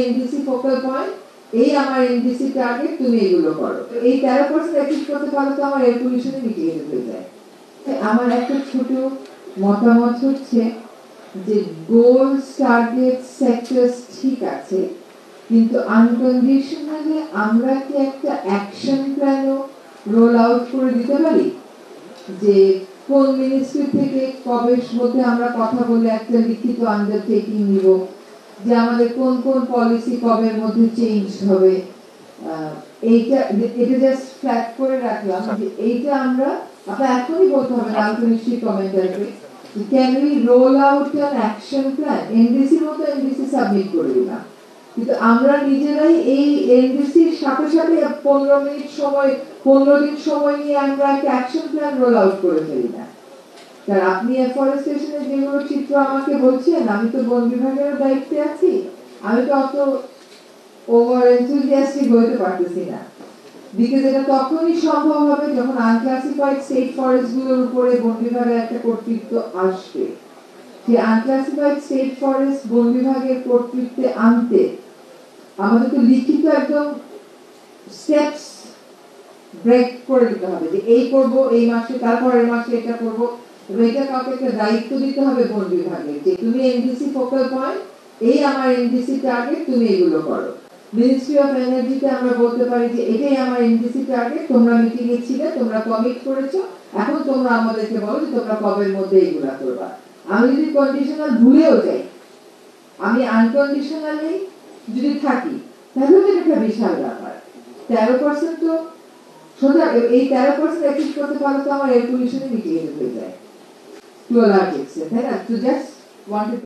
NDC focal point, এই আমার NDC target, তুমি এগুলো করো। এই 13% অ্যাচিভ করতে পারো তো আমার এয়ার পলিউশনে মিটিয়ে হয়ে যায়। আমার একটা ছোট মতামত হচ্ছে যে গোলস, টার্গেট, সেক্টরস ঠিক আছে, কিন্তু আনকন্ডিশনালি আমরা কি একটা অ্যাকশন প্ল্যানও রোল আউট করে দিতে পারি? যে কোন মিনিস্ট্রি থেকে কবের মধ্যে আমরা কথা বলে একটা লিখিত আন্ডারটেকিং নিব যে আমাদের কোন কোন পলিসি কবের মধ্যে চেঞ্জ হবে। এটা জাস্ট ফ্ল্যাট করে রাখলাম যে এইটা আমরা আপনার এখনই বলতে হবে না, আমি নিশ্চয়ই কমেন্ট আসবে, can we roll out an action plan. এনডিসির মতো এনডিসি সাবমিট করে দিলাম, কিন্তু আমরা নিজেরাই এই এনডিসির সাথে সাথে 15 মিনিট সময়, 15 দিন সময় নিয়ে আমরা একটা অ্যাকশন প্ল্যান রোল আউট করে ফেলি না। কারণ আপনি এফরেস্টেশনের যেগুলো চিত্র আমাকে বলছেন, আমি তো বন বিভাগের দায়িত্বে আছি, আমি তো অত ওভার এনথুজিয়াস্টিক হতে পারতেছি না। বিকজ এটা তখনই সম্ভব হবে যখন আনক্লাসিফাইড স্টেট ফরেস্ট গুলোর উপরে বন বিভাগের একটা কর্তৃত্ব আসবে। যে আনক্লাসিফাইড স্টেট ফরেস্ট বন বিভাগের কর্তৃত্বে আনতে আমাদের তো লিখিত একদম স্টেপস ব্রেক করে দিতে হবে যে এই করব এই মাসে, তারপরের মাসে এটা করব। এটা কাউকে একটা দায়িত্ব দিতে হবে বন বিভাগের যে তুমি এনডিসি ফোকাল পয়েন্ট, এই আমার এনডিসি টার্গেট, তুমি এগুলো করো। মিনিস্ট্রি অফ এনার্জিতে আমরা বলতে পারি যে এটাই আমার এনডিসি টার্গেট, তোমরা মিটিং এ ছিলে, তোমরা কমিট করেছো, এখন তোমরা আমাদেরকে বলো যে তোমরা কবের মধ্যে এগুলো করবা। আমি যদি কন্ডিশনাল ভুলেও যাই, আমি আনকন্ডিশনালি যদি থাকি, তাহলে তো এটা বিশাল ব্যাপার। 13% তো সোজা, এই 13% অ্যাচিভ করতে পারলে তো আমার এয়ার পলিউশনে মিটিয়ে হয়ে যায় টু আ লার্জ এক্সটেন্ট, তাই না? তো জাস্ট ওয়ান্টেড